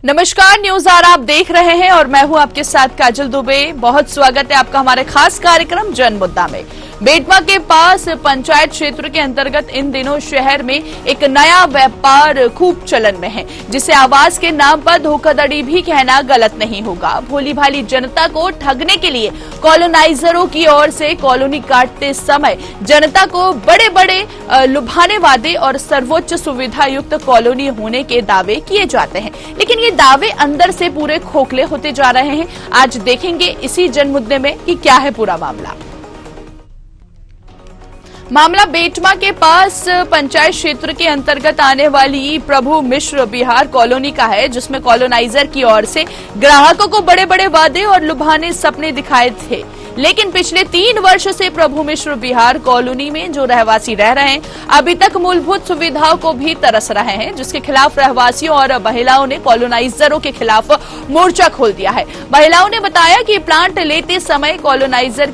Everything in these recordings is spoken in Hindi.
नमस्कार, न्यूज आर आप देख रहे हैं और मैं हूं आपके साथ काजल दुबे। बहुत स्वागत है आपका हमारे खास कार्यक्रम जन मुद्दा में। बेटवा के पास पंचायत क्षेत्र के अंतर्गत इन दिनों शहर में एक नया व्यापार खूब चलन में है, जिसे आवास के नाम पर धोखाधड़ी भी कहना गलत नहीं होगा। भोली भाली जनता को ठगने के लिए कॉलोनाइजरों की ओर से कॉलोनी काटते समय जनता को बड़े बड़े लुभाने वादे और सर्वोच्च सुविधा युक्त कॉलोनी होने के दावे किए जाते हैं, लेकिन ये दावे अंदर से पूरे खोखले होते जा रहे हैं। आज देखेंगे इसी जन मुद्दे में कि क्या है पूरा मामला बेटवा के पास पंचायत क्षेत्र के अंतर्गत आने वाली प्रभु मिश्र बिहार कॉलोनी का है, जिसमें कॉलोनाइजर की ओर से ग्राहकों को बड़े बड़े वादे और लुभाने सपने दिखाए थे, लेकिन पिछले 3 वर्ष से प्रभु मिश्र बिहार कॉलोनी में जो रहवासी रह रहे हैं अभी तक मूलभूत सुविधाओं को भी तरस रहे हैं, जिसके खिलाफ रहवासियों और महिलाओं ने कॉलोनाइजरों के खिलाफ मोर्चा खोल दिया है। महिलाओं ने बताया कि प्लांट लेते समय कॉलोनाइजर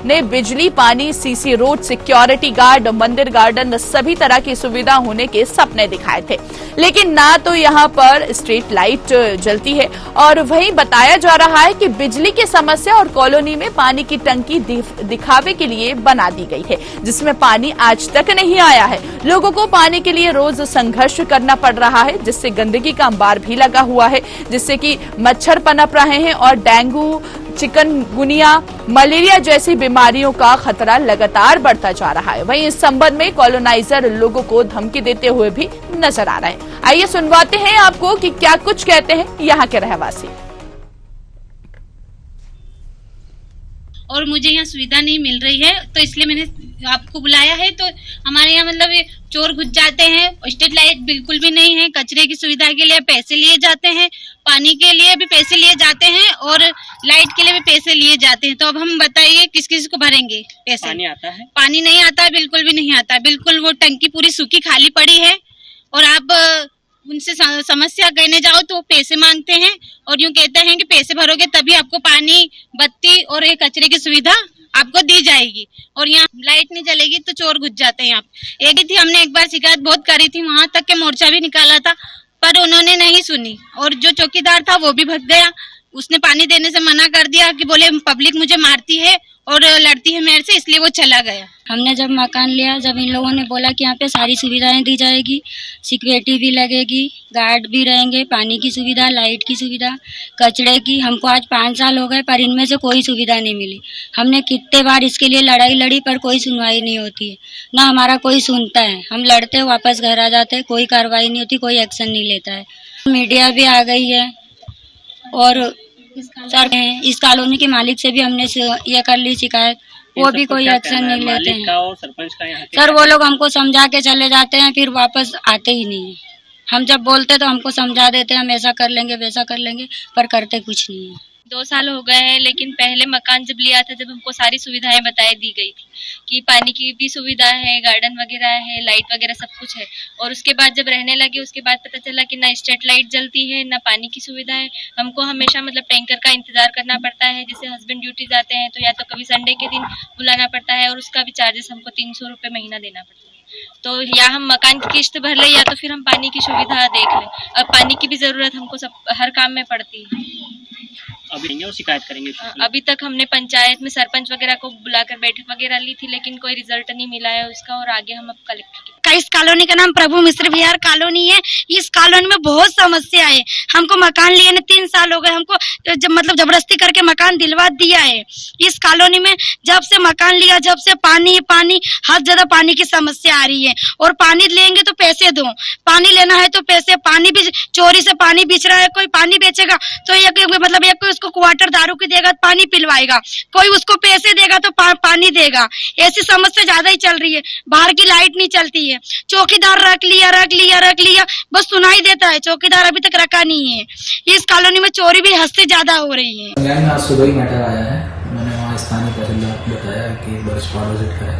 ने बिजली, पानी, सीसी रोड, सिक्योरिटी गार्ड, मंदिर गार्डन सभी तरह की सुविधा होने के सपने दिखाए थे, लेकिन ना तो यहाँ पर स्ट्रीट लाइट जलती है और वहीं बताया जा रहा है कि बिजली की समस्या और कॉलोनी में पानी की टंकी दिखावे के लिए बना दी गई है, जिसमें पानी आज तक नहीं आया है। लोगों को पानी के लिए रोज संघर्ष करना पड़ रहा है, जिससे गंदगी का अंबार भी लगा हुआ है, जिससे कि मच्छर पनप रहे हैं और डेंगू, चिकनगुनिया, मलेरिया जैसी बीमारियों का खतरा लगातार बढ़ता जा रहा है। वहीं इस संबंध में कॉलोनाइजर लोगों को धमकी देते हुए भी नजर आ रहे हैं। आइए सुनवाते हैं आपको कि क्या कुछ कहते हैं यहाँ के रहवासी। और मुझे यहाँ सुविधा नहीं मिल रही है, तो इसलिए मैंने आपको बुलाया है। तो हमारे यहाँ मतलब ये चोर घुस जाते हैं, स्ट्रीट लाइट बिल्कुल भी नहीं है, कचरे की सुविधा के लिए पैसे लिए जाते हैं, पानी के लिए भी पैसे लिए जाते हैं और लाइट के लिए भी पैसे लिए जाते हैं। तो अब हम बताइए किस किस को भरेंगे पैसे? पानी आता है? पानी नहीं आता है, बिल्कुल भी नहीं आता है। बिल्कुल वो टंकी पूरी सूखी खाली पड़ी है और आप उनसे समस्या कहने जाओ तो वो पैसे मांगते हैं और यूँ कहते हैं कि पैसे भरोगे तभी आपको पानी, बत्ती और एक कचरे की सुविधा आपको दी जाएगी। और यहाँ लाइट नहीं चलेगी तो चोर घुस जाते हैं। यहाँ एक ही थी, हमने एक बार शिकायत बहुत करी थी, वहां तक के मोर्चा भी निकाला था, पर उन्होंने नहीं सुनी और जो चौकीदार था वो भी भग गया। उसने पानी देने से मना कर दिया कि बोले पब्लिक मुझे मारती है और लड़ती है मेरे से, इसलिए वो चला गया। हमने जब मकान लिया, जब इन लोगों ने बोला कि यहाँ पे सारी सुविधाएं दी जाएगी, सिक्योरिटी भी लगेगी, गार्ड भी रहेंगे, पानी की सुविधा, लाइट की सुविधा, कचड़े की, हमको आज 5 साल हो गए पर इनमें से कोई सुविधा नहीं मिली। हमने कितने बार इसके लिए लड़ाई लड़ी पर कोई सुनवाई नहीं होती है, ना हमारा कोई सुनता है। हम लड़ते वापस घर आ जाते हैं, कोई कार्रवाई नहीं होती, कोई एक्शन नहीं लेता है। मीडिया भी आ गई है और सर इस कॉलोनी के मालिक से भी हमने ये कर ली शिकायत, वो भी कोई एक्शन नहीं लेते हैं। और सरपंच का यहाँ सर वो लोग हमको समझा के चले जाते हैं, फिर वापस आते ही नहीं है। हम जब बोलते तो हमको समझा देते हैं हम ऐसा कर लेंगे वैसा कर लेंगे, पर करते कुछ नहीं है। 2 साल हो गए हैं, लेकिन पहले मकान जब लिया था जब हमको सारी सुविधाएं बताई दी गई थी कि पानी की भी सुविधा है, गार्डन वगैरह है, लाइट वगैरह सब कुछ है। और उसके बाद जब रहने लगे उसके बाद पता चला कि ना स्ट्रीट लाइट जलती है, ना पानी की सुविधा है। हमको हमेशा मतलब टैंकर का इंतजार करना पड़ता है। जैसे हस्बैंड ड्यूटी जाते हैं तो या तो कभी संडे के दिन बुलाना पड़ता है और उसका भी चार्जेस हमको 300 रुपये महीना देना पड़ता है। तो या हम मकान की किस्त भर ले या तो फिर हम पानी की सुविधा देख लें। अब पानी की भी जरूरत हमको सब हर काम में पड़ती है। अभी और शिकायत करेंगे? अभी तक हमने पंचायत में सरपंच वगैरह को बुलाकर बैठक वगैरह ली थी, लेकिन कोई रिजल्ट नहीं मिला है उसका। और आगे हम अब कलेक्टर इस कॉलोनी का नाम प्रभु मिश्र बिहार कॉलोनी है। इस कॉलोनी में बहुत समस्या है। हमको मकान लिए ने 3 साल हो गए, हमको मतलब जबरदस्ती करके मकान दिलवा दिया है। इस कॉलोनी में जब से मकान लिया जब से पानी हर जगह पानी की समस्या आ रही है। और पानी लेंगे तो पैसे दो, पानी लेना है तो पैसे, पानी भी चोरी से पानी बेच रहा है। कोई पानी बेचेगा तो एक कोई उसको क्वार्टर दारू की देगा पानी पिलवाएगा, कोई उसको पैसे देगा तो पानी देगा। ऐसी समस्या ज्यादा ही चल रही है। बाहर की लाइट नहीं चलती है, चौकीदार रख लिया, बस सुनाई देता है, चौकीदार अभी तक रखा नहीं है। इस कॉलोनी में चोरी भी हद से ज्यादा हो रही है। आज सुबह ही मैटर आया है, मैंने वहाँ स्थानीय तहसीलदार को बताया कि बर्स्ट पावर विजिट करें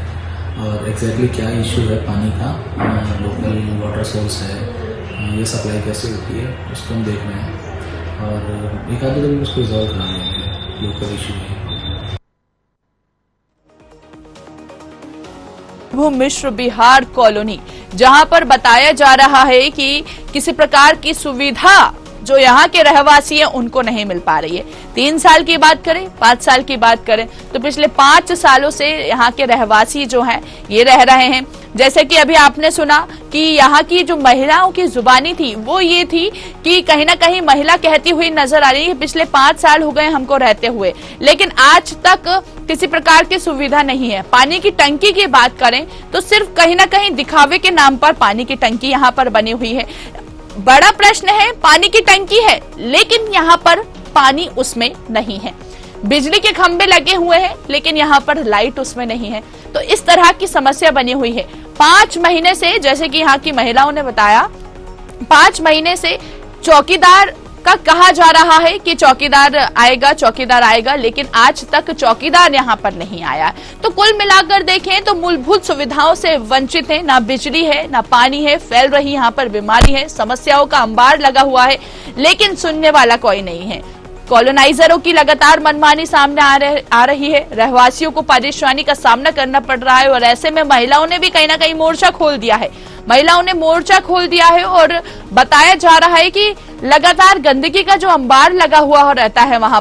और एग्जैक्टली क्या इशू है पानी का, लोकल वाटर सोर्स है, ये सप्लाई कैसे होती है उसको हम देख रहे हैं और एक आधे दिन उसको रिजॉल्व करा लेंगे। लोकल इशू है। प्रभु मिश्र बिहार कॉलोनी, जहां पर बताया जा रहा है कि किसी प्रकार की सुविधा जो यहाँ के रहवासी हैं उनको नहीं मिल पा रही है। 3 साल की बात करें, 5 साल की बात करें तो पिछले 5 सालों से यहाँ के रहवासी जो हैं ये रह रहे हैं। जैसे कि अभी आपने सुना कि यहाँ की जो महिलाओं की जुबानी थी वो ये थी कि कहीं ना कहीं महिला कहती हुई नजर आ रही है पिछले 5 साल हो गए हमको रहते हुए, लेकिन आज तक किसी प्रकार की सुविधा नहीं है। पानी की टंकी की बात करें तो सिर्फ कहीं ना कहीं दिखावे के नाम पर पानी की टंकी यहाँ पर बनी हुई है। बड़ा प्रश्न है, पानी की टंकी है लेकिन यहाँ पर पानी उसमें नहीं है। बिजली के खंभे लगे हुए हैं लेकिन यहाँ पर लाइट उसमें नहीं है। तो इस तरह की समस्या बनी हुई है। 5 महीने से, जैसे कि यहाँ की महिलाओं ने बताया, 5 महीने से चौकीदार का कहा जा रहा है कि चौकीदार आएगा, लेकिन आज तक चौकीदार यहाँ पर नहीं आया। तो कुल मिलाकर देखें तो मूलभूत सुविधाओं से वंचित है, ना बिजली है, ना पानी है, फैल रही यहाँ पर बीमारी है, समस्याओं का अंबार लगा हुआ है, लेकिन सुनने वाला कोई नहीं है। कॉलोनाइजरों की लगातार मनमानी सामने आ रही है, रहवासियों को परेशानी का सामना करना पड़ रहा है और ऐसे में महिलाओं ने भी कहीं ना कहीं मोर्चा खोल दिया है। महिलाओं ने मोर्चा खोल दिया है और बताया जा रहा है कि लगातार गंदगी का जो अंबार लगा हुआ रहता है वहां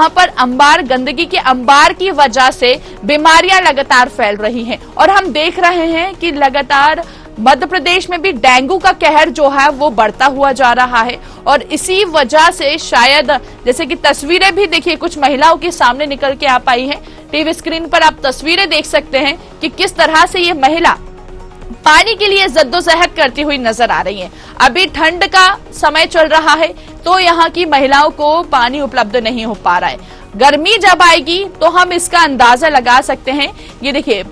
पर अंबार, गंदगी के अंबार की वजह से बीमारियां लगातार फैल रही हैं और हम देख रहे हैं कि लगातार मध्य प्रदेश में भी डेंगू का कहर जो है वो बढ़ता हुआ जा रहा है और इसी वजह से शायद, जैसे कि तस्वीरें भी देखिए कुछ महिलाओं के सामने निकल के आ पाई है, टीवी स्क्रीन पर आप तस्वीरें देख सकते हैं कि किस तरह से ये महिला पानी के लिए जद्दोजहद करती हुई नजर आ रही है। अभी ठंड का समय चल रहा है तो यहाँ की महिलाओं को पानी उपलब्ध नहीं हो पा रहा है। गर्मी जब आएगी तो हम इसका अंदाजा लगा सकते हैं। ये देखिए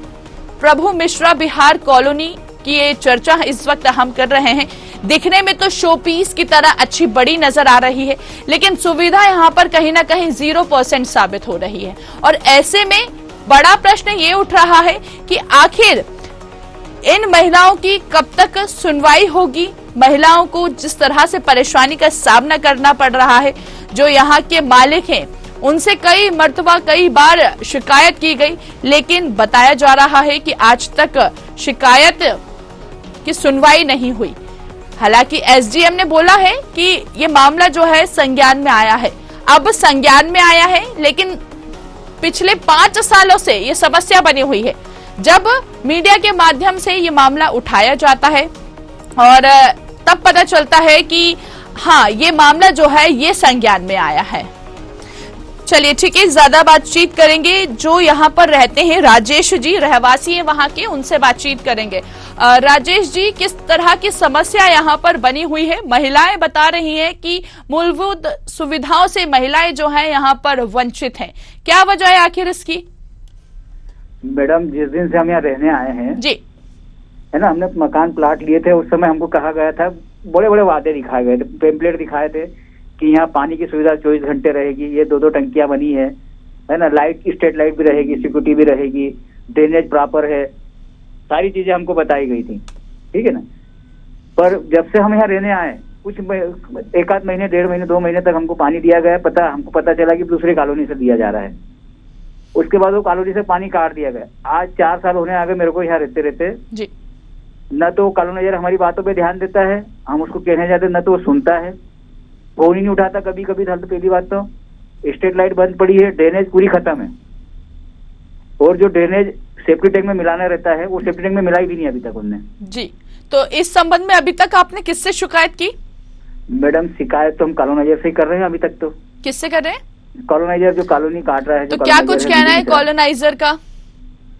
प्रभु मिश्रा बिहार कॉलोनी की ये चर्चा इस वक्त हम कर रहे हैं। दिखने में तो शोपीस की तरह अच्छी बड़ी नजर आ रही है, लेकिन सुविधा यहाँ पर कहीं ना कहीं 0% साबित हो रही है और ऐसे में बड़ा प्रश्न ये उठ रहा है कि आखिर इन महिलाओं की कब तक सुनवाई होगी। महिलाओं को जिस तरह से परेशानी का सामना करना पड़ रहा है, जो यहाँ के मालिक हैं उनसे कई मर्तबा कई बार शिकायत की गई, लेकिन बताया जा रहा है कि आज तक शिकायत की सुनवाई नहीं हुई। हालांकि एसडीएम ने बोला है कि ये मामला जो है संज्ञान में आया है। अब संज्ञान में आया है, लेकिन पिछले 5 सालों से ये समस्या बनी हुई है। जब मीडिया के माध्यम से ये मामला उठाया जाता है और तब पता चलता है कि हाँ ये मामला जो है ये संज्ञान में आया है। चलिए ठीक है, ज्यादा बातचीत करेंगे जो यहाँ पर रहते हैं, राजेश जी रहवासी हैं वहाँ के, उनसे बातचीत करेंगे। राजेश जी, किस तरह की समस्या यहाँ पर बनी हुई है? महिलाएं बता रही हैं कि मूलभूत सुविधाओं से महिलाएं जो हैं यहाँ पर वंचित हैं, क्या वजह है आखिर इसकी? मैडम, जिस दिन से हम यहाँ रहने आए हैं जी, है ना, हमने मकान प्लाट लिए थे, उस समय हमको कहा गया था, बड़े बड़े वादे दिखाए गए थे, पेम्पलेट दिखाए थे कि यहाँ पानी की सुविधा 24 घंटे रहेगी, ये 2-2 टंकियां बनी है ना, लाइट, स्ट्रीट लाइट भी रहेगी, सिक्योरिटी भी रहेगी, ड्रेनेज प्रॉपर है, सारी चीजें हमको बताई गई थी, ठीक है ना। पर जब से हम यहाँ रहने आए कुछ 1-8 महीने, 1.5 महीने, 2 महीने तक हमको पानी दिया गया, हमको पता चला कि दूसरी कॉलोनी से दिया जा रहा है। उसके बाद वो कॉलोनी से पानी काट दिया गया। आज 4 साल होने आ गए मेरे को यहाँ रहते रहते जी। न तो कॉलोनाइजर हमारी बातों पे ध्यान देता है, हम उसको कहने जाते न तो वो सुनता है, फोन ही नहीं उठाता कभी कभी। तो पहली बात तो स्ट्रीट लाइट बंद पड़ी है, ड्रेनेज पूरी खत्म है, और जो ड्रेनेज सेफ्टी टैंक में मिलाना रहता है वो सेफ्टी टैंक में मिलाई भी नहीं अभी तक उनने। जी, तो इस संबंध में अभी तक आपने किससे शिकायत की? मैडम, शिकायत तो हम कॉलोनाइजर से ही कर रहे हैं अभी तक। तो किससे कर रहे हैं? कॉलोनाइजर जो कॉलोनी काट रहा है। तो क्या कुछ कहना है कॉलोनाइजर का?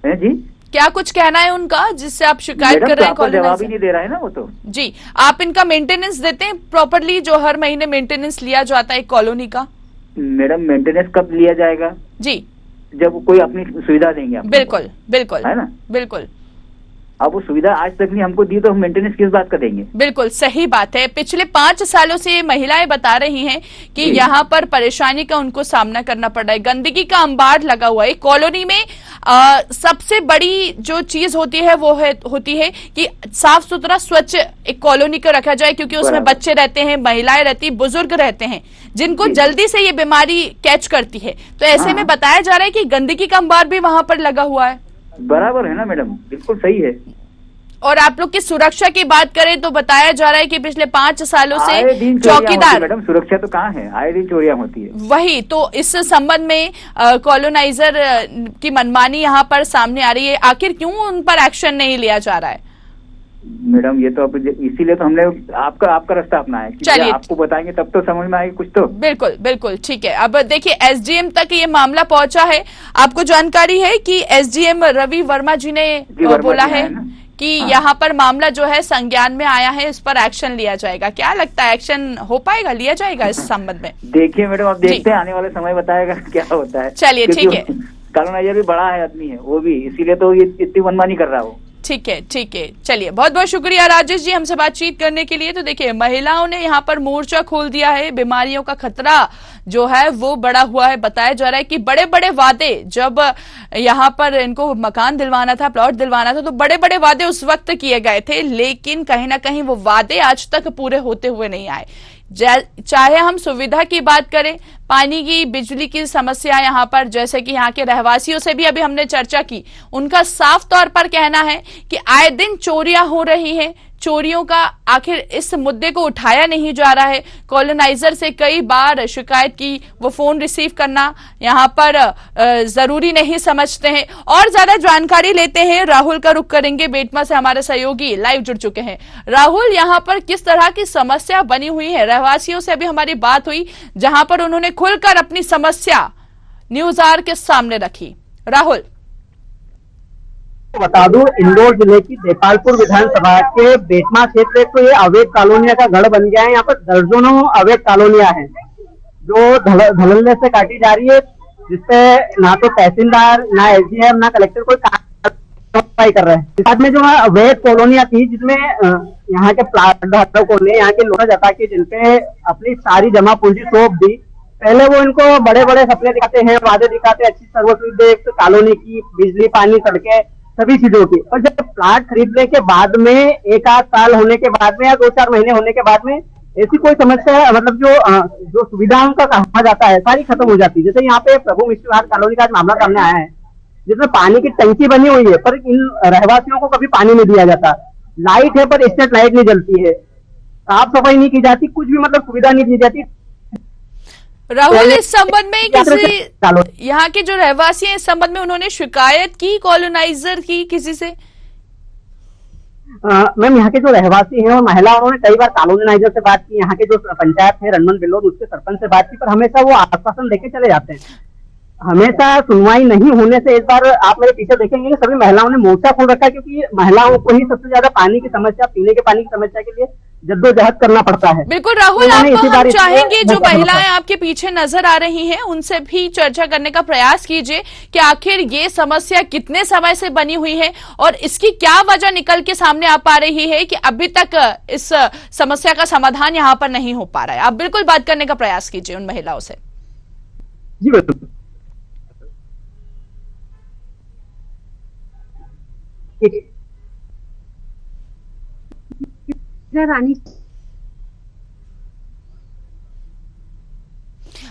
है जी, क्या कुछ कहना है उनका जिससे आप शिकायत कर रहे हैं? कॉलोनाइजर जवाब ही नहीं दे रहा है ना वो तो। जी, आप इनका मेंटेनेंस देते हैं प्रॉपरली, जो हर महीने मेंटेनेंस लिया जाता है कॉलोनी का? मैडम, मेंटेनेंस कब लिया जाएगा? जी, जब कोई अपनी सुविधा देंगे आपको। बिल्कुल बिल्कुल, है ना, बिल्कुल। अब वो सुविधा आज तक नहीं हमको दी तो हम मेंटेनेंस किस बात का देंगे? बिल्कुल सही बात है। पिछले 5 सालों से ये महिलाएं बता रही हैं कि यहाँ पर परेशानी का उनको सामना करना पड़ रहा है, गंदगी का अंबार लगा हुआ है कॉलोनी में। सबसे बड़ी जो चीज होती है वो होती है कि साफ सुथरा स्वच्छ एक कॉलोनी को रखा जाए, क्योंकि उसमें बच्चे रहते हैं, महिलाएं रहती, बुजुर्ग रहते हैं, जिनको जल्दी से ये बीमारी कैच करती है। तो ऐसे में बताया जा रहा है कि गंदगी का अंबार भी वहां पर लगा हुआ है। बराबर है ना मैडम, बिल्कुल सही है। और आप लोग की सुरक्षा की बात करें तो बताया जा रहा है कि पिछले 5 सालों से आए दिन चोरियां होती है चौकीदार, मैडम, सुरक्षा तो कहाँ है, आए दिन चोरियां होती है। वही तो इस संबंध में कॉलोनाइजर की मनमानी यहाँ पर सामने आ रही है। आखिर क्यों उन पर एक्शन नहीं लिया जा रहा है? मैडम ये तो अब इसीलिए तो हमने आपका रास्ता अपना है। चलिए, आपको बताएंगे तब तो समझ में आएगी कुछ तो। बिल्कुल बिल्कुल ठीक है। अब देखिए एसडीएम तक ये मामला पहुंचा है। आपको जानकारी है कि एसडीएम रवि वर्मा जी ने बोला है कि यहाँ पर मामला जो है संज्ञान में आया है, इस पर एक्शन लिया जाएगा। क्या लगता है एक्शन हो पाएगा, लिया जाएगा इस संबंध में? देखिए मैडम, अब देखते हैं, आने वाले समय बताएगा क्या होता है। चलिए ठीक है। कॉलोनाइजर भी बड़ा है आदमी है वो भी, इसीलिए तो ये इतनी मनमानी कर रहा हो। ठीक है ठीक है। चलिए बहुत बहुत शुक्रिया राजेश जी हमसे बातचीत करने के लिए। तो देखिए महिलाओं ने यहाँ पर मोर्चा खोल दिया है। बीमारियों का खतरा जो है वो बढ़ा हुआ है। बताया जा रहा है कि बड़े बड़े वादे, जब यहाँ पर इनको मकान दिलवाना था, प्लॉट दिलवाना था, तो बड़े बड़े वादे उस वक्त किए गए थे, लेकिन कहीं ना कहीं वो वादे आज तक पूरे होते हुए नहीं आए। चाहे हम सुविधा की बात करें, पानी की, बिजली की समस्या यहाँ पर, जैसे कि यहाँ के रहवासियों से भी अभी हमने चर्चा की, उनका साफ तौर पर कहना है कि आए दिन चोरियां हो रही हैं। चोरियों का आखिर इस मुद्दे को उठाया नहीं जा रहा है। कॉलोनाइजर से कई बार शिकायत की, वो फोन रिसीव करना यहाँ पर जरूरी नहीं समझते हैं। और ज्यादा जानकारी लेते हैं, राहुल का रुख करेंगे। बेटमा से हमारे सहयोगी लाइव जुड़ चुके हैं। राहुल, यहाँ पर किस तरह की समस्या बनी हुई है? रहवासियों से अभी हमारी बात हुई जहां पर उन्होंने खुलकर अपनी समस्या न्यूज आर के सामने रखी। राहुल, बता दूं, इंदौर जिले की देपालपुर विधानसभा के बेटमा क्षेत्र तो ये अवैध कॉलोनियां का गढ़ बन गया है। यहाँ पर दर्जनों अवैध कॉलोनियां हैं जो धड़ल्ले से काटी जा रही है, जिसपे ना तो तहसीलदार, ना एसडीएम, ना कलेक्टर कोई कार्रवाई कर रहे हैं। साथ में जो है अवैध कॉलोनियां थी, जिसमें यहाँ के प्लाट धारकों ने, यहाँ के लोग जता के जिनपे अपनी सारी जमा पूंजी सौंप दी। पहले वो इनको बड़े बड़े सपने दिखाते हैं, वादे दिखाते हैं, अच्छी सर्व सुविधा कॉलोनी की, बिजली, पानी, सड़कें, सभी चीजों की। और जब प्लाट खरीदने के बाद में, 1-8 साल होने के बाद में या 2-4 महीने होने के बाद में ऐसी कोई समस्या, मतलब जो सुविधाओं का कहा जाता है, सारी खत्म हो जाती है। जैसे यहाँ पे प्रभु मिश्र विहार कॉलोनी का मामला सामने आया है, जिसमें पानी की टंकी बनी हुई है, पर इन रहवासियों को कभी पानी नहीं दिया जाता। लाइट है पर स्ट्रीट लाइट नहीं जलती है, साफ सफाई नहीं की जाती, कुछ भी मतलब सुविधा नहीं दी जाती। राहुल, इस संबंध में किसी यहाँ के जो रहवासी हैं, इस संबंध में उन्होंने शिकायत की कॉलोनाइजर की किसी से? मैम, यहाँ के जो रहवासी हैं और महिला, उन्होंने कई बार कॉलोनाइजर से बात की, यहाँ के जो पंचायत है रनमन बिल्लोद, उसके सरपंच से बात की, पर हमेशा वो आश्वासन देके चले जाते हैं। हमेशा सुनवाई नहीं होने से इस बार आप मेरे पीछे देखेंगे सभी महिलाओं ने मोर्चा खोल रखा है, क्योंकि महिलाओं को ही सबसे ज्यादा पानी की समस्या, पीने के पानी की समस्या के लिए जद्दोजहद करना पड़ता है। बिल्कुल राहुल, आपको हम चाहेंगे जो महिलाएं आपके पीछे नजर आ रही हैं उनसे भी चर्चा करने का प्रयास कीजिए कि आखिर ये समस्या कितने समय से बनी हुई है और इसकी क्या वजह निकल के सामने आ पा रही है कि अभी तक इस समस्या का समाधान यहाँ पर नहीं हो पा रहा है। आप बिल्कुल बात करने का प्रयास कीजिए उन महिलाओं से। जी बिल्कुल।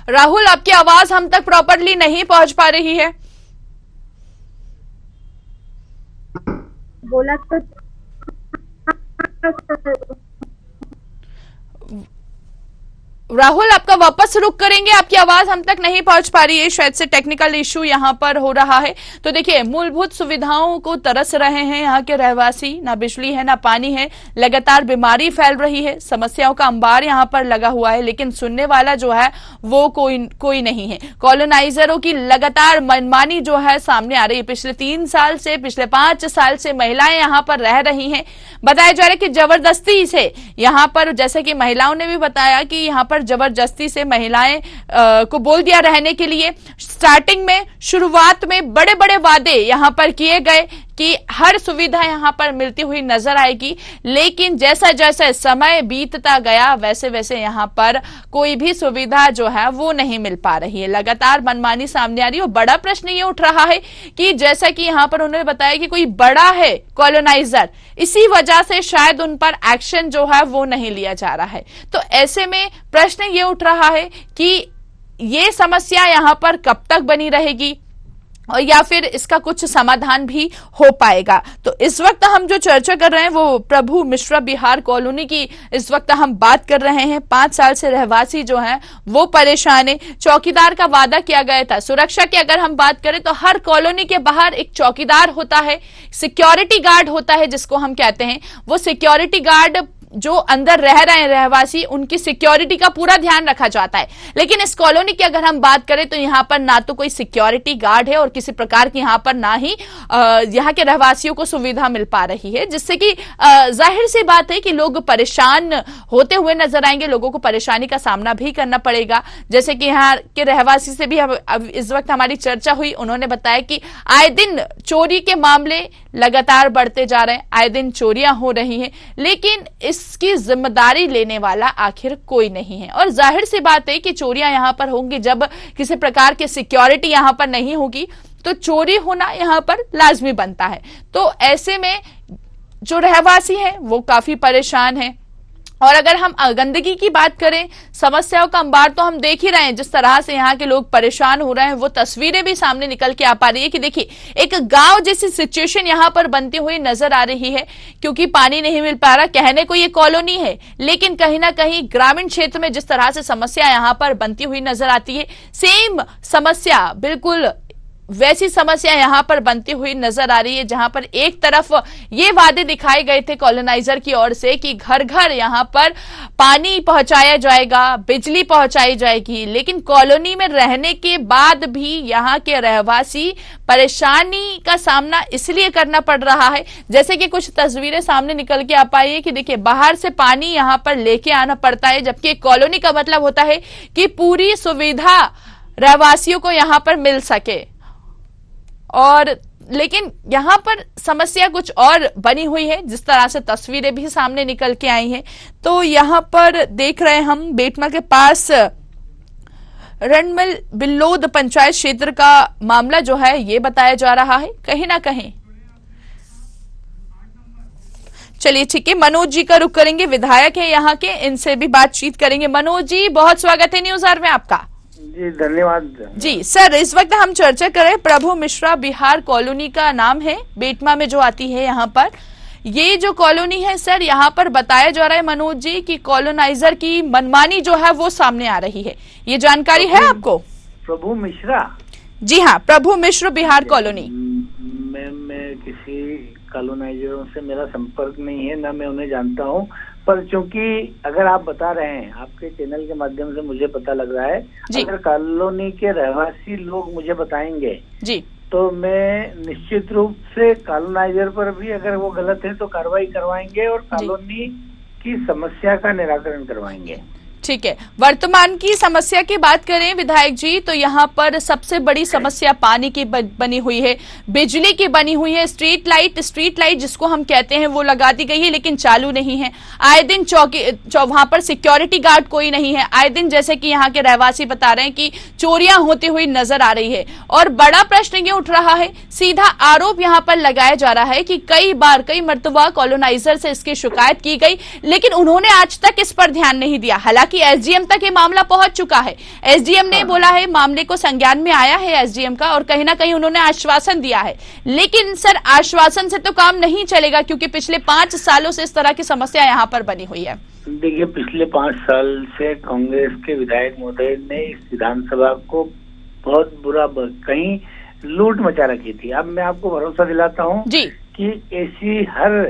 राहुल, आपकी आवाज हम तक प्रॉपरली नहीं पहुंच पा रही है। बोला तो राहुल, आपका वापस रुक करेंगे, आपकी आवाज हम तक नहीं पहुंच पा रही है, शायद से टेक्निकल इश्यू यहां पर हो रहा है। तो देखिए, मूलभूत सुविधाओं को तरस रहे हैं यहाँ के रहवासी, ना बिजली है ना पानी है, लगातार बीमारी फैल रही है, समस्याओं का अंबार यहाँ पर लगा हुआ है, लेकिन सुनने वाला जो है वो कोई नहीं है। कॉलोनाइजरों की लगातार मनमानी जो है सामने आ रही है। पिछले 3 साल से, पिछले 5 साल से महिलाएं यहाँ पर रह रही हैं। बताया जा रहा है कि जबरदस्ती से यहाँ पर, जैसे कि महिलाओं ने भी बताया कि यहाँ पर जबरदस्ती से महिलाएं को बोल दिया रहने के लिए। स्टार्टिंग में, शुरुआत में बड़े बड़े वादे यहाँ पर किए गए कि हर सुविधा यहाँ पर मिलती हुई नजर आएगी, लेकिन जैसा जैसे समय बीतता गया वैसे वैसे यहाँ पर कोई भी सुविधा जो है वो नहीं मिल पा रही है। लगातार मनमानी सामने आ रही है। और बड़ा प्रश्न ये उठ रहा है कि जैसा कि यहाँ पर उन्होंने बताया कि कोई बड़ा है कॉलोनाइजर, इसी वजह से शायद उन पर एक्शन जो है वो नहीं लिया जा रहा है। तो ऐसे में प्रश्न ये उठ रहा है कि ये समस्या यहाँ पर कब तक बनी रहेगी, और या फिर इसका कुछ समाधान भी हो पाएगा। तो इस वक्त हम जो चर्चा कर रहे हैं वो प्रभु मिश्रा बिहार कॉलोनी की इस वक्त हम बात कर रहे हैं। 5 साल से रहवासी जो हैं वो परेशान है। चौकीदार का वादा किया गया था। सुरक्षा की अगर हम बात करें तो हर कॉलोनी के बाहर एक चौकीदार होता है, सिक्योरिटी गार्ड होता है जिसको हम कहते हैं। वो सिक्योरिटी गार्ड जो अंदर रह रहे हैं रहवासी, उनकी सिक्योरिटी का पूरा ध्यान रखा जाता है। लेकिन इस कॉलोनी की अगर हम बात करें तो यहाँ पर ना तो कोई सिक्योरिटी गार्ड है और किसी प्रकार की यहाँ पर ना ही यहाँ के रहवासियों को सुविधा मिल पा रही है, जिससे कि जाहिर सी बात है कि लोग परेशान होते हुए नजर आएंगे। लोगों को परेशानी का सामना भी करना पड़ेगा। जैसे कि यहाँ के रहवासी से भी अब इस वक्त हमारी चर्चा हुई, उन्होंने बताया कि आए दिन चोरी के मामले लगातार बढ़ते जा रहे हैं, आए दिन चोरियां हो रही हैं, लेकिन इसकी जिम्मेदारी लेने वाला आखिर कोई नहीं है। और जाहिर सी बात है कि चोरियां यहां पर होंगी, जब किसी प्रकार की सिक्योरिटी यहां पर नहीं होगी तो चोरी होना यहां पर लाजमी बनता है। तो ऐसे में जो रहवासी हैं वो काफी परेशान हैं। और अगर हम गंदगी की बात करें, समस्याओं का अंबार तो हम देख ही रहे हैं। जिस तरह से यहाँ के लोग परेशान हो रहे हैं वो तस्वीरें भी सामने निकल के आ पा रही है कि देखिए एक गांव जैसी सिचुएशन यहाँ पर बनती हुई नजर आ रही है, क्योंकि पानी नहीं मिल पा रहा। कहने को ये कॉलोनी है, लेकिन कहीं ना कहीं ग्रामीण क्षेत्र में जिस तरह से समस्या यहाँ पर बनती हुई नजर आती है, सेम समस्या, बिल्कुल वैसी समस्या यहां पर बनती हुई नजर आ रही है। जहां पर एक तरफ ये वादे दिखाए गए थे कॉलोनाइजर की ओर से कि घर घर यहां पर पानी पहुंचाया जाएगा, बिजली पहुंचाई जाएगी, लेकिन कॉलोनी में रहने के बाद भी यहां के रहवासी परेशानी का सामना इसलिए करना पड़ रहा है। जैसे कि कुछ तस्वीरें सामने निकल के आ पाई है कि देखिए बाहर से पानी यहां पर लेके आना पड़ता है, जबकि कॉलोनी का मतलब होता है कि पूरी सुविधा रहवासियों को यहां पर मिल सके। और लेकिन यहां पर समस्या कुछ और बनी हुई है, जिस तरह से तस्वीरें भी सामने निकल के आई हैं। तो यहां पर देख रहे हैं हम बेटमा के पास रणमिल बिल्लोद पंचायत क्षेत्र का मामला जो है ये बताया जा रहा है कहीं ना कहीं। चलिए ठीक है, मनोज जी का रुख करेंगे, विधायक है यहाँ के, इनसे भी बातचीत करेंगे। मनोज जी बहुत स्वागत है न्यूज आवर में आपका। जी धन्यवाद जी सर, इस वक्त हम चर्चा करें प्रभु मिश्रा बिहार कॉलोनी का नाम है, बेटमा में जो आती है। यहाँ पर ये जो कॉलोनी है सर, यहाँ पर बताया जा रहा है मनोज जी कि कॉलोनाइजर की मनमानी जो है वो सामने आ रही है, ये जानकारी है आपको? प्रभु मिश्रा? जी हाँ, प्रभु मिश्रा बिहार कॉलोनी। मैं किसी कॉलोनाइजरों से मेरा संपर्क नहीं है, ना मैं उन्हें जानता हूँ। पर चूंकि अगर आप बता रहे हैं, आपके चैनल के माध्यम से मुझे पता लग रहा है, अगर कॉलोनी के रहवासी लोग मुझे बताएंगे जी, तो मैं निश्चित रूप से कॉलोनाइजर पर भी अगर वो गलत है तो कार्रवाई करवाएंगे और कॉलोनी की समस्या का निराकरण करवाएंगे। ठीक है, वर्तमान की समस्या की बात करें विधायक जी, तो यहाँ पर सबसे बड़ी समस्या पानी की बनी हुई है, बिजली की बनी हुई है। स्ट्रीट लाइट जिसको हम कहते हैं वो लगा दी गई है, लेकिन चालू नहीं है। आए दिन वहां पर सिक्योरिटी गार्ड कोई नहीं है। आए दिन जैसे कि यहाँ के रहवासी बता रहे हैं कि चोरियां होती हुई नजर आ रही है। और बड़ा प्रश्न ये उठ रहा है, सीधा आरोप यहाँ पर लगाया जा रहा है कि कई मरतबा कॉलोनाइजर से इसकी शिकायत की गई, लेकिन उन्होंने आज तक इस पर ध्यान नहीं दिया। हालांकि एसडीएम तक ये मामला पहुंच चुका है, एसडीएम ने बोला है, मामले को संज्ञान में आया है एसडीएम का, और कहीं ना कहीं उन्होंने आश्वासन दिया है। लेकिन सर आश्वासन से तो काम नहीं चलेगा, क्योंकि पिछले 5 सालों से इस तरह की समस्या यहाँ पर बनी हुई है। देखिए, पिछले 5 साल से कांग्रेस के विधायक महोदय ने इस विधानसभा को बहुत बुरा, कहीं लूट मचा रखी थी। अब मैं आपको भरोसा दिलाता हूँ कि ऐसी हर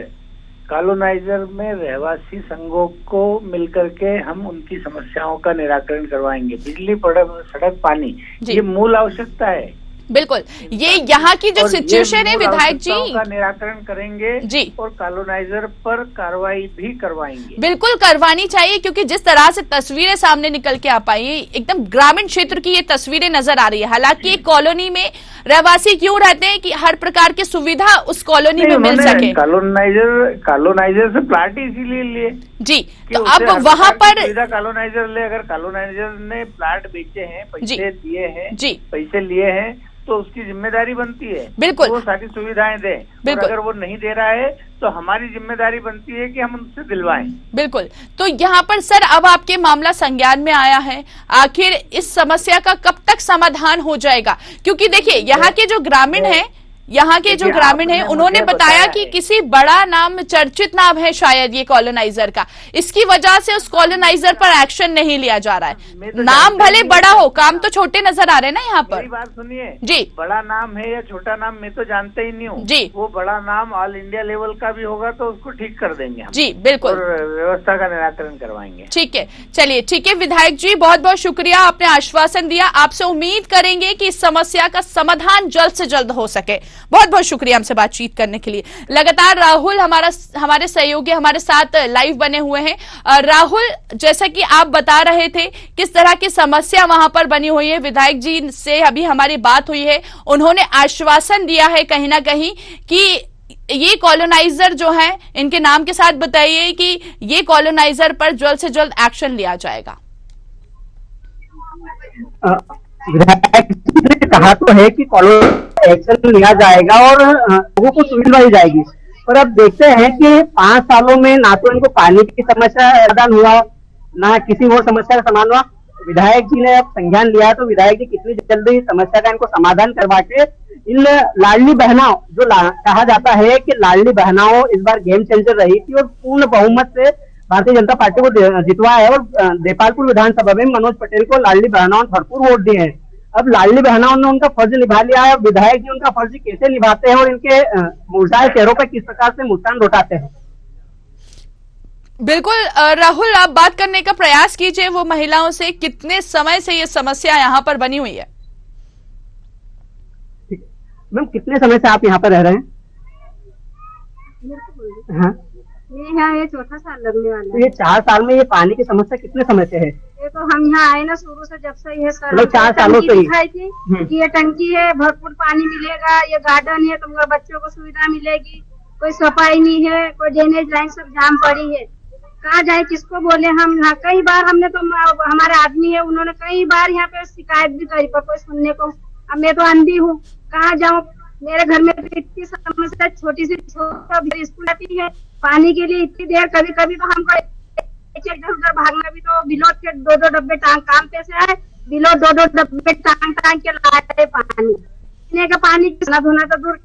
कॉलोनाइजर में रहवासी संघों को मिलकर के हम उनकी समस्याओं का निराकरण करवाएंगे। बिजली, सड़क, पानी ये मूल आवश्यकता है। बिल्कुल, ये यहाँ की जो सिचुएशन है विधायक जी, का निराकरण करेंगे जी, और कॉलोनाइजर पर कार्रवाई भी करवाएंगे। बिल्कुल करवानी चाहिए, क्योंकि जिस तरह से तस्वीरें सामने निकल के आ पाई है, एकदम ग्रामीण क्षेत्र की ये तस्वीरें नजर आ रही है। हालांकि एक कॉलोनी में रहवासी क्यों रहते हैं कि हर प्रकार की सुविधा उस कॉलोनी में मिल सके। कॉलोनाइजर से प्लाट इसीलिए लिए जी, तो अब वहाँ पर कॉलोनाइजर ले, अगर कॉलोनाइजर ने प्लाट बेचे हैं, पैसे दिए हैं जी, पैसे लिए हैं, तो उसकी जिम्मेदारी बनती है बिल्कुल वो सारी सुविधाएं दे। और अगर वो नहीं दे रहा है तो हमारी जिम्मेदारी बनती है कि हम उनसे दिलवाएं। बिल्कुल। तो यहाँ पर सर अब आपके मामला संज्ञान में आया है, आखिर इस समस्या का कब तक समाधान हो जाएगा? क्योंकि देखिए यहाँ के जो ग्रामीण हैं, यहाँ के जो ग्रामीण हैं, उन्होंने बताया कि किसी बड़ा नाम, चर्चित नाम है शायद ये कॉलोनाइजर का, इसकी वजह से उस कॉलोनाइजर पर एक्शन नहीं लिया जा रहा है। नाम भले बड़ा हो, काम तो छोटे नजर आ रहे हैं ना यहाँ पर। मेरी बात सुनिए जी, बड़ा नाम है या छोटा नाम मैं तो जानते ही नहीं हूँ जी। वो बड़ा नाम ऑल इंडिया लेवल का भी होगा तो उसको ठीक कर देंगे हम। जी बिल्कुल, और व्यवस्था का निराकरण करवाएंगे। ठीक है, चलिए ठीक है विधायक जी, बहुत बहुत शुक्रिया, आपने आश्वासन दिया। आपसे उम्मीद करेंगे कि इस समस्या का समाधान जल्द से जल्द हो सके। बहुत बहुत शुक्रिया हमसे बातचीत करने के लिए। लगातार राहुल हमारे सहयोगी हमारे साथ लाइव बने हुए हैं। राहुल, जैसा कि आप बता रहे थे किस तरह की समस्या वहां पर बनी हुई है, विधायक जी से अभी हमारी बात हुई है, उन्होंने आश्वासन दिया है कहीं ना कहीं कि ये कॉलोनाइजर जो है, इनके नाम के साथ बताइए कि ये कॉलोनाइजर पर जल्द से जल्द एक्शन लिया जाएगा। विधायक ने कहा तो है कि कॉलोनी एक्शन लिया जाएगा और लोगों को सुविधा दी जाएगी, पर अब देखते हैं कि 5 सालों में ना तो इनको पानी की समस्या समाधान हुआ, ना किसी और समस्या का समाधान हुआ। विधायक जी ने अब संज्ञान लिया तो विधायक जी कितनी जल्दी समस्या का इनको समाधान करवा के इन लाडली बहनाओं, जो कहा जाता है कि लाडली बहनाओं इस बार गेम चेंजर रही थी और पूर्ण बहुमत से भारतीय जनता पार्टी को जितवाया है और देपालपुर विधानसभा में मनोज पटेल को लाडली बहनाओं ने भरपूर वोट दिए हैं। अब लाडली बहनाओं ने उनका फर्ज निभा लिया है, विधायक जी उनका फर्ज कैसे निभाते हैं और इनके मुरझाए चेहरों पर किस प्रकार से मुस्कान लौटाते हैं। बिल्कुल राहुल, आप बात करने का प्रयास कीजिए वो महिलाओं से, कितने समय से ये समस्या यहाँ पर बनी हुई है? मैम कितने समय से आप यहाँ पर रह रहे हैं? हाँ, ये 4 साल लगने वाला है। तो ये 4 साल में ये पानी की समस्या कितने समय से है? ये तो हम यहाँ आए ना शुरू से, जब से ये सर 4 सालों से दिखाई थी कि ये टंकी है, भरपूर पानी मिलेगा, ये गार्डन है तो बच्चों को सुविधा मिलेगी, कोई सफाई नहीं है, कोई ड्रेनेज लाइन सब जाम पड़ी है, कहाँ जाए किसको बोले हम। यहाँ कई बार हमने तो, हमारे आदमी है उन्होंने कई बार यहाँ पे शिकायत भी करी पर कोई सुनने को। अब मैं तो अंधी हूँ, कहाँ जाऊँ, मेरे घर में इतनी समस्या, छोटी सी स्कूल आती है पानी के लिए इतनी देर, कभी कभी तो हमको इधर उधर भागना भी, तो बिलो के 2-2 डब्बे टांग, काम पे से आए बिलो 2-2 डब्बे टांग के लाए पानी, पीने का पानी धोना तो दूर,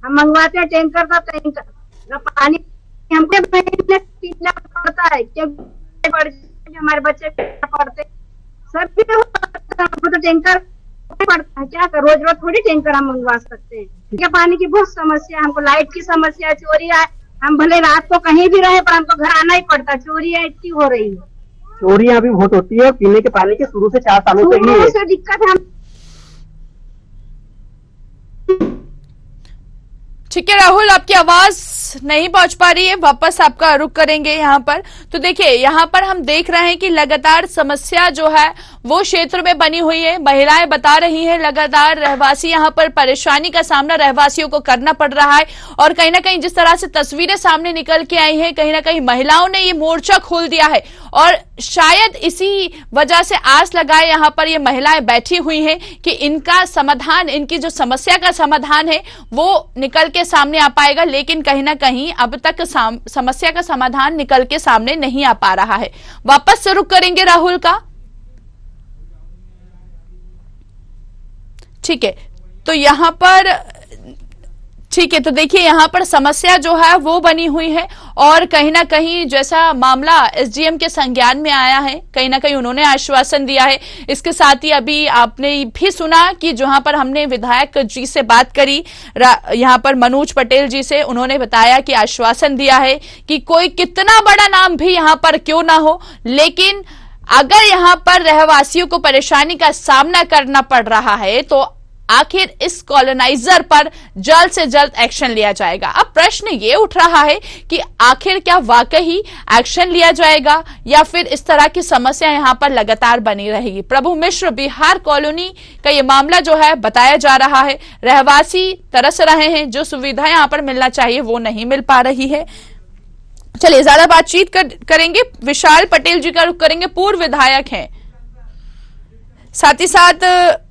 हम मंगवाते हैं टैंकर का, टैंकर पानी हमको पीना पड़ता है क्योंकि हमारे बच्चे पढ़ते सब तो टैंकर पड़ता है, क्या कर रोज रोज थोड़ी टैंकर हम मंगवा सकते हैं। क्या पानी की बहुत समस्या, हमको लाइट की समस्या, चोरी है, हम भले रात को कहीं भी रहे पर हमको घर आना ही पड़ता, चोरियां इतनी हो रही है। चोरियां भी बहुत होती है और पीने के पानी के शुरू से 4 सालों से दिक्कत है। ठीक है राहुल, आपकी आवाज नहीं पहुंच पा रही है, वापस आपका रुख करेंगे यहाँ पर। तो देखिए यहाँ पर हम देख रहे हैं कि लगातार समस्या जो है वो क्षेत्र में बनी हुई है, महिलाएं बता रही हैं, लगातार रहवासी यहाँ पर परेशानी का सामना रहवासियों को करना पड़ रहा है। और कहीं ना कहीं जिस तरह से तस्वीरें सामने निकल के आई हैं, कहीं ना कहीं महिलाओं ने ये मोर्चा खोल दिया है और शायद इसी वजह से आस लगाए यहाँ पर ये महिलाएं बैठी हुई हैं कि इनका समाधान, इनकी जो समस्या का समाधान है वो निकल के सामने आ पाएगा, लेकिन कहीं ना कहीं अब तक समस्या का समाधान निकल के सामने नहीं आ पा रहा है। वापस से रुख करेंगे राहुल का। ठीक है, तो यहां पर ठीक है, तो देखिए यहाँ पर समस्या जो है वो बनी हुई है और कहीं ना कहीं जैसा मामला एसडीएम के संज्ञान में आया है, कहीं ना कहीं उन्होंने आश्वासन दिया है। इसके साथ ही अभी आपने भी सुना कि जहां पर हमने विधायक जी से बात करी, यहाँ पर मनोज पटेल जी से, उन्होंने बताया कि आश्वासन दिया है कि कोई कितना बड़ा नाम भी यहाँ पर क्यों ना हो, लेकिन अगर यहाँ पर रहवासियों को परेशानी का सामना करना पड़ रहा है तो आखिर इस कॉलोनाइजर पर जल्द से जल्द एक्शन लिया जाएगा। अब प्रश्न ये उठ रहा है कि आखिर क्या वाकई एक्शन लिया जाएगा या फिर इस तरह की समस्या यहां पर लगातार बनी रहेगी। प्रभु मिश्र बिहार कॉलोनी का ये मामला जो है बताया जा रहा है, रहवासी तरस रहे हैं, जो सुविधा यहां पर मिलना चाहिए वो नहीं मिल पा रही है। चलिए ज्यादा बातचीत करेंगे, विशाल पटेल जी का रुख करेंगे, पूर्व विधायक हैं, साथ ही साथ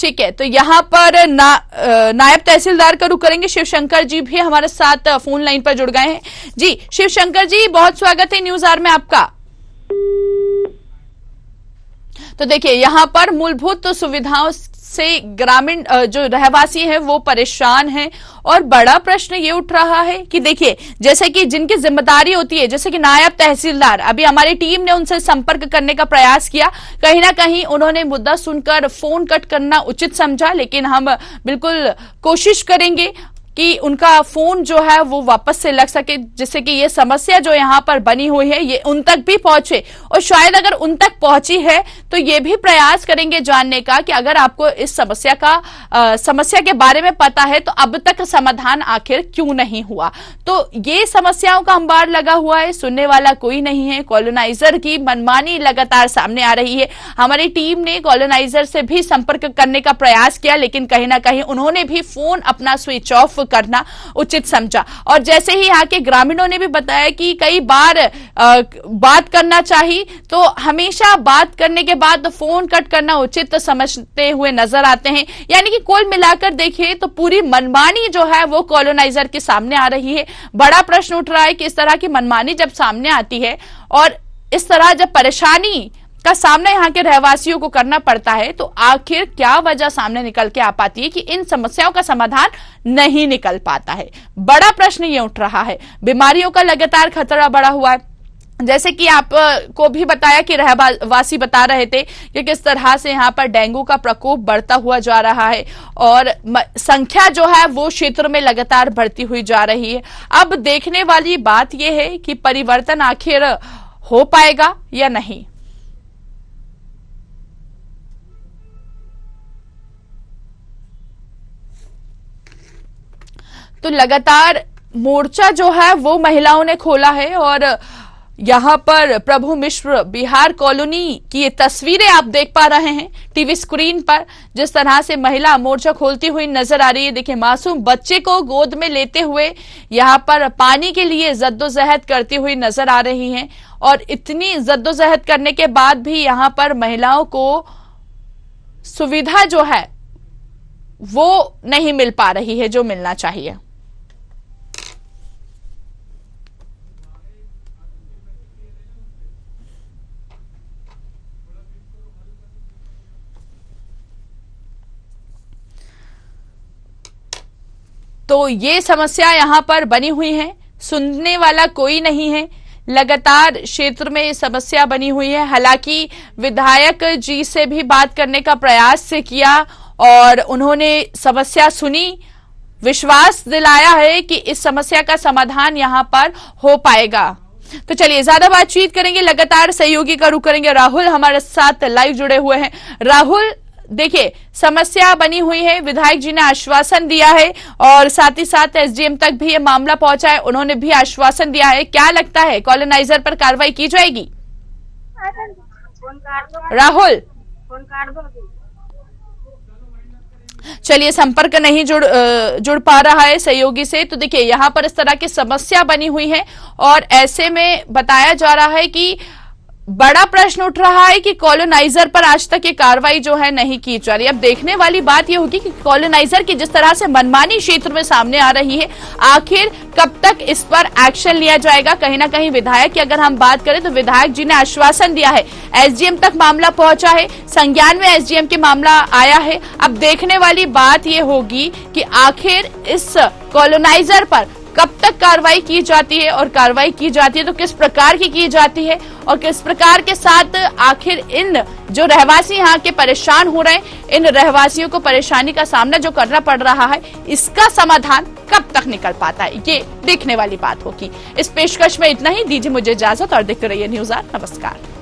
ठीक है, तो यहाँ पर नायब तहसीलदार का रुख करेंगे। शिवशंकर जी भी हमारे साथ फोन लाइन पर जुड़ गए हैं। जी शिवशंकर जी, बहुत स्वागत है न्यूज आवर में आपका। तो देखिए, यहाँ पर मूलभूत सुविधाओं से ग्रामीण जो रहवासी हैं वो परेशान हैं और बड़ा प्रश्न ये उठ रहा है कि देखिए, जैसे कि जिनकी जिम्मेदारी होती है, जैसे कि नायब तहसीलदार, अभी हमारी टीम ने उनसे संपर्क करने का प्रयास किया, कहीं ना कहीं उन्होंने मुद्दा सुनकर फोन कट करना उचित समझा, लेकिन हम बिल्कुल कोशिश करेंगे कि उनका फोन जो है वो वापस से लग सके, जिससे कि ये समस्या जो यहाँ पर बनी हुई है ये उन तक भी पहुंचे। और शायद अगर उन तक पहुंची है तो ये भी प्रयास करेंगे जानने का कि अगर आपको इस समस्या के बारे में पता है तो अब तक समाधान आखिर क्यों नहीं हुआ। तो ये समस्याओं का अंबार लगा हुआ है, सुनने वाला कोई नहीं है। कॉलोनाइजर की मनमानी लगातार सामने आ रही है। हमारी टीम ने कॉलोनाइजर से भी संपर्क करने का प्रयास किया, लेकिन कहीं ना कहीं उन्होंने भी फोन अपना स्विच ऑफ करना उचित समझा। और जैसे ही यहाँ के ग्रामीणों ने भी बताया कि कई बार बात करना चाहिए, तो हमेशा बात करने के बाद फोन कट करना उचित समझते हुए नजर आते हैं। यानी कि कुल मिलाकर देखिए तो पूरी मनमानी जो है वो कॉलोनाइजर के सामने आ रही है। बड़ा प्रश्न उठ रहा है कि इस तरह की मनमानी जब सामने आती है और इस तरह जब परेशानी का सामना यहाँ के रहवासियों को करना पड़ता है, तो आखिर क्या वजह सामने निकल के आ पाती है कि इन समस्याओं का समाधान नहीं निकल पाता है। बड़ा प्रश्न ये उठ रहा है। बीमारियों का लगातार खतरा बढ़ा हुआ है, जैसे कि आपको भी बताया कि रहवासी बता रहे थे कि किस तरह से यहाँ पर डेंगू का प्रकोप बढ़ता हुआ जा रहा है और संख्या जो है वो क्षेत्र में लगातार बढ़ती हुई जा रही है। अब देखने वाली बात यह है कि परिवर्तन आखिर हो पाएगा या नहीं। तो लगातार मोर्चा जो है वो महिलाओं ने खोला है और यहाँ पर प्रभु मिश्र बिहार कॉलोनी की ये तस्वीरें आप देख पा रहे हैं टीवी स्क्रीन पर, जिस तरह से महिला मोर्चा खोलती हुई नजर आ रही है। देखिए, मासूम बच्चे को गोद में लेते हुए यहाँ पर पानी के लिए जद्दोजहद करती हुई नजर आ रही हैं और इतनी जद्दोजहद करने के बाद भी यहाँ पर महिलाओं को सुविधा जो है वो नहीं मिल पा रही है जो मिलना चाहिए। तो ये समस्या यहाँ पर बनी हुई है, सुनने वाला कोई नहीं है। लगातार क्षेत्र में समस्या बनी हुई है। हालांकि विधायक जी से भी बात करने का प्रयास से किया और उन्होंने समस्या सुनी, विश्वास दिलाया है कि इस समस्या का समाधान यहाँ पर हो पाएगा। तो चलिए, ज्यादा बातचीत करेंगे, लगातार सहयोगी का रुख करेंगे। राहुल हमारे साथ लाइव जुड़े हुए हैं। राहुल, देखिए, समस्या बनी हुई है, विधायक जी ने आश्वासन दिया है और साथ ही साथ एसडीएम तक भी ये मामला पहुंचा है, उन्होंने भी आश्वासन दिया है। क्या लगता है, कॉलोनाइजर पर कार्रवाई की जाएगी? राहुल, चलिए, संपर्क नहीं जुड़ पा रहा है सहयोगी से। तो देखिए, यहाँ पर इस तरह की समस्या बनी हुई है और ऐसे में बताया जा रहा है कि बड़ा प्रश्न उठ रहा है कि कॉलोनाइजर पर आज तक ये कार्रवाई जो है नहीं की जा रही। अब देखने वाली बात ये होगी कि कॉलोनाइजर की जिस तरह से मनमानी क्षेत्र में सामने आ रही है, आखिर कब तक इस पर एक्शन लिया जाएगा। कहीं ना कहीं विधायक की अगर हम बात करें तो विधायक जी ने आश्वासन दिया है, एसडीएम तक मामला पहुंचा है, संज्ञान में एसडीएम के मामला आया है। अब देखने वाली बात ये होगी कि आखिर इस कॉलोनाइजर पर कब तक कार्रवाई की जाती है और कार्रवाई की जाती है तो किस प्रकार की जाती है और किस प्रकार के साथ आखिर इन जो रहवासी यहाँ के परेशान हो रहे हैं, इन रहवासियों को परेशानी का सामना जो करना पड़ रहा है, इसका समाधान कब तक निकल पाता है, ये देखने वाली बात होगी। इस पेशकश में इतना ही, दीजिए मुझे इजाजत और देखते रहिए न्यूज़ आवर। नमस्कार।